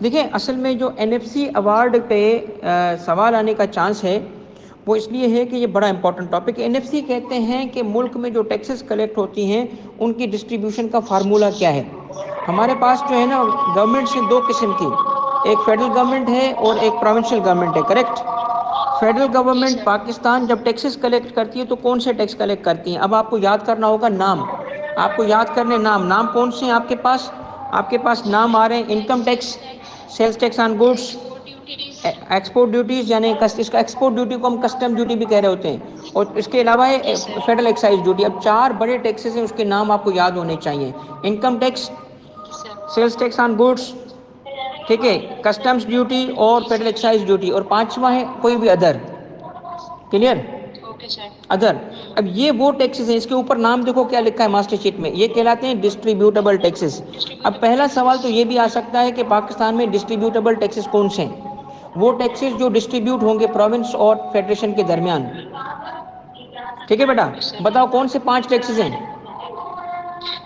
देखिए, असल में जो एनएफसी अवार्ड पे सवाल आने का चांस है वो इसलिए है कि ये बड़ा इंपॉर्टेंट टॉपिक है। एनएफसी कहते हैं कि मुल्क में जो टैक्सेस कलेक्ट होती हैं उनकी डिस्ट्रीब्यूशन का फार्मूला क्या है। हमारे पास जो है ना गवर्नमेंट्स हैं दो किस्म की, एक फेडरल गवर्नमेंट है और एक प्रोविंशियल गवर्नमेंट है, करेक्ट। फेडरल जी गवर्नमेंट सर। पाकिस्तान जब टैक्सेस कलेक्ट करती है तो कौन से टैक्स कलेक्ट करती हैं? अब आपको याद करना होगा नाम, आपको याद करने नाम कौन से हैं आपके पास? आपके पास नाम आ रहे हैं, income tax, sales tax on goods, export duties. Export duties, यानी इसका एक्सपोर्ट ड्यूटी को हम कस्टम ड्यूटी भी कह रहे होते हैं, और इसके अलावा है yes sir. Federal excise duty. अब चार बड़े टैक्सेस हैं, उसके नाम आपको याद होने चाहिए। इनकम टैक्स, जी sir. Sales tax on goods, ठीक है, कस्टम्स ड्यूटी और जी फेडरल सर। एक्साइज ड्यूटी, और पांचवा है कोई भी other. Clear? Okay sir. Other. अब ये वो टैक्सेस हैं, इसके ऊपर नाम देखो क्या लिखा है मास्टर शीट में, ये कहलाते हैं डिस्ट्रीब्यूटेबल टैक्सेस। अब डिस्ट्रीब्यूटेबल पहला सवाल टैक्सेस। तो ये भी आ सकता है कि पाकिस्तान में डिस्ट्रीब्यूटेबल टैक्सेस कौन से हैं? वो टैक्सेस जो डिस्ट्रीब्यूट होंगे प्रोविंस और फेडरेशन के दरमियान। ठीक है बेटा, ओके सर। बताओ कौन से पांच टैक्सेस हैं?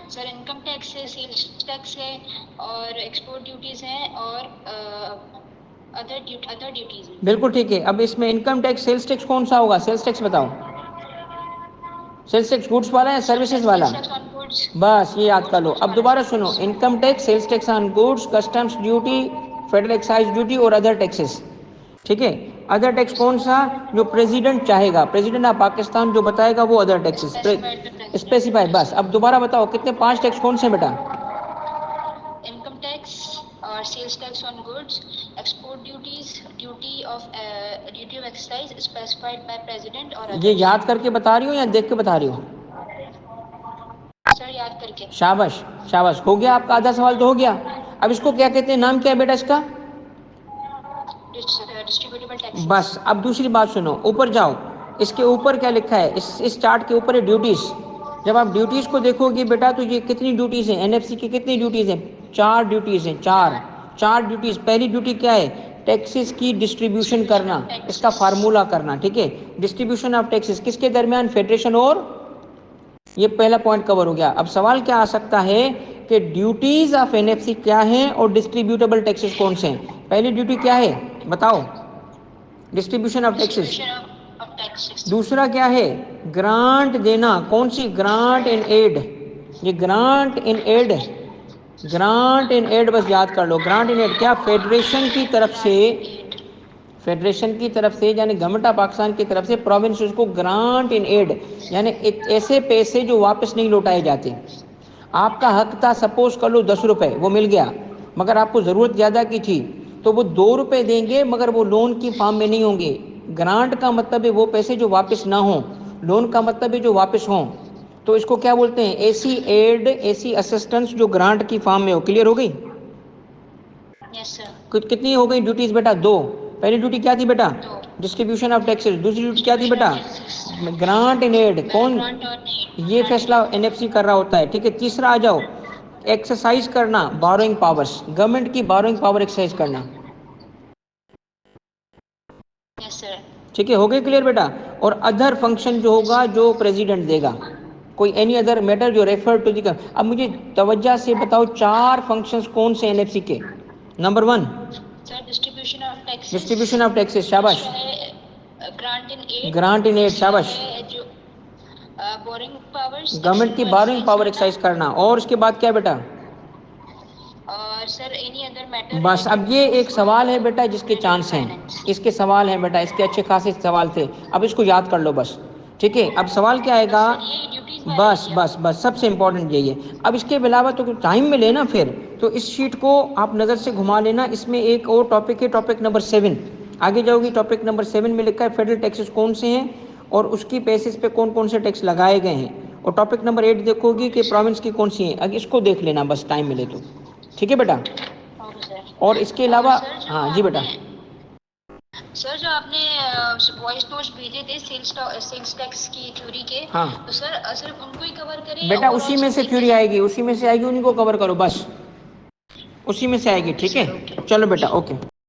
सर इनकम टैक्स है, सेल्स टैक्स है, और एक्सपोर्ट ड्यूटीज हैं, और अदर ड्यूटीज हैं। बिल्कुल ठीक है। अब इसमें इनकम टैक्स, सेल्स टैक्स कौन सा होगा? सेल्स टैक्स बताओ, सेल्स टैक्स गुड्स वाला या सर सर्विसेज वाला? Sales tax on goods. बस ये याद कर लो। गुड्स अब वाला दोबारा सर, सुनो, goods. Income tax, sales tax on goods, customs duty, federal excise duty और अदर टैक्सेस। ठीक है। अदर टैक्स ओके कौन सर। सा? जो प्रेसिडेंट चाहेगा, प्रेसिडेंट ऑफ पाकिस्तान जो बताएगा वो other taxes specified by president. Specified. Yes बस अब सर। दोबारा बताओ कितने पांच टैक्स कौन से हैं बेटा? इनकम टैक्स और sales tax on goods, export duties, duty of excise specified by president, और ये अदर्स। याद करके बता रही हो या देख के बता रही हो? सर याद करके। शाबाश, शाबाश, हो गया आपका आधा सवाल तो हो गया। अब इसको क्या कहते हैं, नाम क्या है बेटा इसका? Distributable taxes. बस अब दूसरी बात सुनो, ऊपर जाओ, इसके ऊपर क्या लिखा है? इस चार्ट के ऊपर है ड्यूटीज। जब आप ड्यूटीज को देखोगे बेटा तो ये कितनी ड्यूटीज हैं, एनएफसी की कितनी ड्यूटीज हैं? चार ड्यूटीज हैं, चार। चार ड्यूटीज। पहली ड्यूटी क्या है? टैक्सेस की डिस्ट्रीब्यूशन डिस्ट्रीब्यूशन करना, ऑफ इसका टैक्सेस। फार्मूला करना। ठीक है, डिस्ट्रीब्यूशन ऑफ टैक्सेस किसके दरमियान? फेडरेशन और, ये पहला पॉइंट कवर हो गया। अब सवाल क्या आ सकता है कि ड्यूटीज ऑफ एनएफसी क्या हैं और डिस्ट्रीब्यूटेबल टैक्सेस कौन से हैं? पहली ड्यूटी क्या है बताओ? Distribution of taxes. Distribution of taxes. दूसरा क्या है? ग्रांट देना। कौन सी? Grant in aid. ये grant in aid, grant in aid बस याद कर लो। ग्रांट इन एड क्या? फेडरेशन की तरफ से, ग्रांट इन एड। फेडरेशन की तरफ से यानी गवर्नमेंट ऑफ पाकिस्तान की तरफ से प्रोविंस को ग्रांट इन एड, यानी ऐसे पैसे जो वापस नहीं लौटाए जाते। आपका हक था सपोज कर लो 10 रुपये, वो मिल गया, मगर आपको ज़रूरत ज़्यादा की थी तो वो 2 रुपये देंगे, मगर वो लोन की फॉर्म में नहीं होंगे। ग्रांट का मतलब है वो पैसे जो वापस ना हों, लोन का मतलब है जो वापस हों। तो इसको क्या बोलते हैं? ऐसी एड, ऐसी असिस्टेंस जो ग्रांट की फॉर्म में हो। क्लियर हो गई? Yes sir. कितनी हो गई ड्यूटीज़ बेटा? दो। पहली ड्यूटी क्या थी बेटा? दो। Distribution of taxes. दूसरी ड्यूटी क्या थी डिस्ट्रीब्यूशन बेटा? Of taxes. Grant in aid. कौन? ग्रांट और नीड, ये ग्रांट फैसला नीड। एनएफसी कर रहा होता है। ठीक है, तीसरा आ जाओ, एक्सरसाइज करना बोरोइंग पावर्स, गवर्नमेंट की बोरोइंग पावर एक्सरसाइज करना। Yes sir. ठीक है, हो गई क्लियर बेटा? और अदर फंक्शन जो यस होगा सर। जो प्रेसिडेंट देगा, कोई एनी अदर मैटर जो रेफर टू द। अब मुझे तवज्जो से बताओ चार फंक्शंस कौन से एनएफसी के? Number 1 sir distribution of taxes. Distribution of taxes, शाबाश। दूसरा है grant in aid. Grant in aid, तीसरा शाबाश। है जो बोरिंग पावर्स गवर्नमेंट की बोरोइंग एक्सरसाइज पावर करना। एक्सरसाइज करना, और उसके बाद क्या बेटा? और सर एनी अदर मैटर बस रिलेटेड अब टू ये एक सवाल है बेटा जिसके मॉनेटरी चांस हैं, फाइनेंस। इसके सवाल हैं बेटा, इसके अच्छे खासे सवाल थे। अब इसको याद कर लो बस। ठीक है, अब सवाल क्या आएगा? बस सर ये ड्यूटीज वाले बस ही हैं। बस बस, सबसे इंपॉर्टेंट यही है। अब इसके अलावा तो टाइम मिले ना फिर, तो इस शीट को आप नज़र से घुमा लेना। इसमें एक और टॉपिक है, टॉपिक नंबर 7। आगे जाओगी, टॉपिक नंबर 7 में लिखा है फेडरल टैक्सेस कौन से हैं और उसकी बेसिस पे कौन कौन से टैक्स लगाए गए हैं। और टॉपिक नंबर 8 देखोगी कि प्रोविंस की कौन सी हैं। अगर इसको देख लेना बस, टाइम मिले तो। ठीक है बेटा? Okay sir. और इसके और अलावा, सर जो हाँ जी बेटा। आपने सर जो आपने वॉइस नोट्स भेजे थे सेल्स टैक्स की थ्योरी के, हाँ तो सर सिर्फ उनको ही कवर करें या बेटा, ओवरऑल उसी में सब से देखने थ्योरी हैं? आएगी, उसी में से आएगी, उन्हीं को कवर करो बस, उसी में से आएगी। ओके ठीक है, सर। ओके। चलो बेटा, ओके।